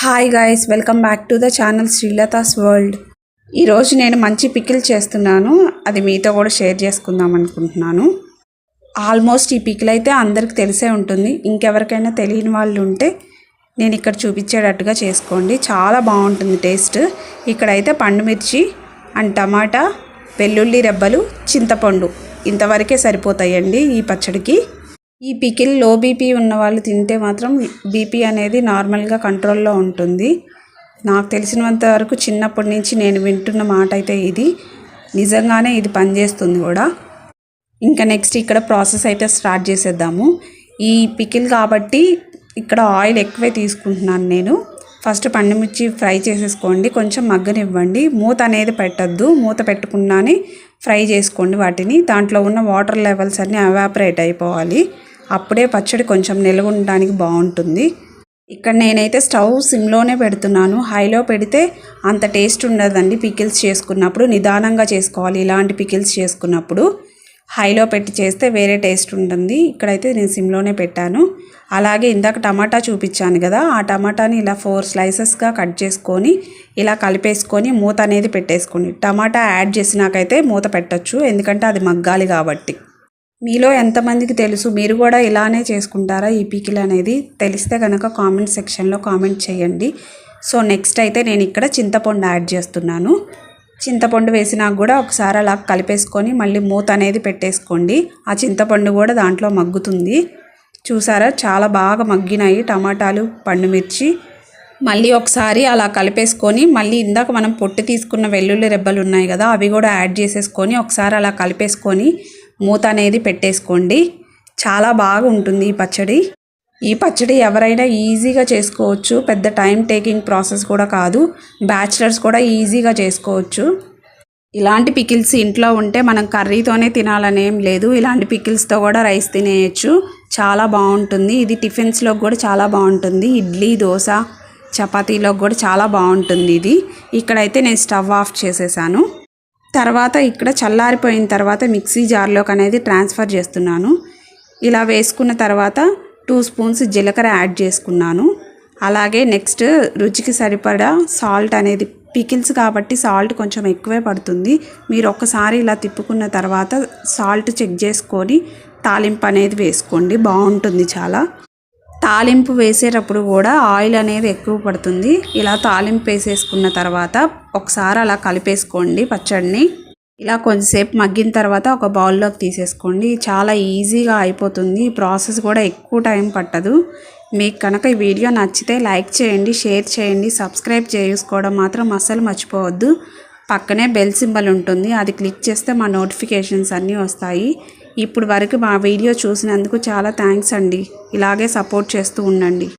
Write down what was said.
Hi guys, welcome back to the channel Srilatha's world. ఈరోజు నేను మంచి పికిల్ చేస్తున్నాను, అది మీతో కూడా షేర్ చేసుకుందాం అనుకుంటున్నాను. ఆల్మోస్ట్ ఈ పికిల్ అయితే అందరికి తెలిసే ఉంటుంది. ఇంకెవరికైనా తెలియని వాళ్ళు ఉంటే నేను ఇక్కడ చూపించేటట్టుగా చేసుకోండి, చాలా బాగుంటుంది టేస్ట్. ఇక్కడైతే పండుమిర్చి అండ్ టమాటా, వెల్లుల్లి రెబ్బలు, చింతపండు ఇంతవరకే సరిపోతాయండి ఈ పచ్చడికి. ఈ పికిల్ లో బీపీ ఉన్న వాళ్ళు తింటే మాత్రం బీపీ అనేది నార్మల్గా కంట్రోల్లో ఉంటుంది. నాకు తెలిసినంత వరకు చిన్నప్పటి నుంచి నేను వింటున్న మాట అయితే ఇది నిజంగానే ఇది పనిచేస్తుంది కూడా. ఇంకా నెక్స్ట్ ఇక్కడ ప్రాసెస్ అయితే స్టార్ట్ చేసేద్దాము. ఈ పికిల్ కాబట్టి ఇక్కడ ఆయిల్ ఎక్కువే తీసుకుంటున్నాను నేను. ఫస్ట్ పండుమిర్చి ఫ్రై చేసేసుకోండి, కొంచెం మగ్గనివ్వండి, మూత అనేది పెట్టద్దు. మూత పెట్టకుండానే ఫ్రై చేసుకోండి వాటిని. దాంట్లో ఉన్న వాటర్ లెవెల్స్ అన్నీ ఎవాపరేట్ అయిపోవాలి, అప్పుడే పచ్చడి కొంచెం నిల్వ ఉండడానికి బాగుంటుంది. ఇక్కడ నేనైతే స్టవ్ సిమ్లోనే పెడుతున్నాను. హైలో పెడితే అంత టేస్ట్ ఉండదండి పికిల్స్ చేసుకున్నప్పుడు. నిదానంగా చేసుకోవాలి ఇలాంటి పికిల్స్ చేసుకున్నప్పుడు. హైలో పెట్టి చేస్తే వేరే టేస్ట్ ఉంటుంది. ఇక్కడైతే నేను సిమ్లోనే పెట్టాను. అలాగే ఇందాక టమాటా చూపించాను కదా, ఆ టమాటాని ఇలా 4 స్లైసెస్గా కట్ చేసుకొని ఇలా కలిపేసుకొని మూత అనేది పెట్టేసుకోండి. టమాటా యాడ్ చేసినాకైతే మూత పెట్టచ్చు, ఎందుకంటే అది మగ్గాలి కాబట్టి. మీలో ఎంతమందికి తెలుసు, మీరు కూడా ఇలానే చేసుకుంటారా ఈ పికిల్ అనేది? తెలిస్తే కనుక కామెంట్ సెక్షన్లో కామెంట్ చేయండి. సో నెక్స్ట్ అయితే నేను ఇక్కడ చింతపండు యాడ్ చేస్తున్నాను. చింతపండు వేసినాక కూడా ఒకసారి అలా కలిపేసుకొని మళ్ళీ మూత అనేది పెట్టేసుకోండి. ఆ చింతపండు కూడా దాంట్లో మగ్గుతుంది. చూసారా, చాలా బాగా మగ్గినాయి టమాటాలు, పండుమిర్చి. మళ్ళీ ఒకసారి అలా కలిపేసుకొని మళ్ళీ ఇందాక మనం పొట్టు తీసుకున్న వెల్లుల్లి రెబ్బలు ఉన్నాయి కదా, అవి కూడా యాడ్ చేసేసుకొని ఒకసారి అలా కలిపేసుకొని మూత అనేది పెట్టేసుకోండి. చాలా బాగా ఉంటుంది ఈ పచ్చడి. ఈ పచ్చడి ఎవరైనా ఈజీగా చేసుకోవచ్చు, పెద్ద టైం టేకింగ్ ప్రాసెస్ కూడా కాదు. బ్యాచిలర్స్ కూడా ఈజీగా చేసుకోవచ్చు. ఇలాంటి పికిల్స్ ఇంట్లో ఉంటే మనం కర్రీతోనే తినాలనేం లేదు, ఇలాంటి పికిల్స్తో కూడా రైస్ తినేయచ్చు. చాలా బాగుంటుంది. ఇది టిఫిన్స్లో కూడా చాలా బాగుంటుంది. ఇడ్లీ, దోశ, చపాతీలో కూడా చాలా బాగుంటుంది ఇది. ఇక్కడైతే నేను స్టవ్ ఆఫ్ చేసేసాను. తర్వాత ఇక్కడ చల్లారిపోయిన తర్వాత మిక్సీ జార్లోకి అనేది ట్రాన్స్ఫర్ చేస్తున్నాను. ఇలా వేసుకున్న తర్వాత 2 స్పూన్స్ జీలకర్ర యాడ్ చేసుకున్నాను. అలాగే నెక్స్ట్ రుచికి సరిపడా సాల్ట్ అనేది, పికిల్స్ కాబట్టి సాల్ట్ కొంచెం ఎక్కువే పడుతుంది. మీరు ఒక్కసారి ఇలా తిప్పుకున్న తర్వాత సాల్ట్ చెక్ చేసుకొని తాలింపు అనేది వేసుకోండి, బాగుంటుంది చాలా. తాలింపు వేసేటప్పుడు కూడా ఆయిల్ అనేది ఎక్కువ పడుతుంది. ఇలా తాలింపు వేసేసుకున్న తర్వాత ఒకసారి అలా కలిపేసుకోండి పచ్చడిని. ఇలా కొంచెంసేపు మగ్గిన తర్వాత ఒక బౌల్లోకి తీసేసుకోండి. చాలా ఈజీగా అయిపోతుంది. ఈ ప్రాసెస్ కూడా ఎక్కువ టైం పట్టదు. మీకు కనుక ఈ వీడియో నచ్చితే లైక్ చేయండి, షేర్ చేయండి, సబ్స్క్రైబ్ చేసుకోవడం మాత్రం అస్సలు మర్చిపోవద్దు. పక్కనే బెల్ సింబల్ ఉంటుంది, అది క్లిక్ చేస్తే మా నోటిఫికేషన్స్ అన్నీ వస్తాయి. ఇప్పుడు వరకు మా వీడియో చూసినందుకు చాలా థ్యాంక్స్ అండి. ఇలాగే సపోర్ట్ చేస్తూ ఉండండి.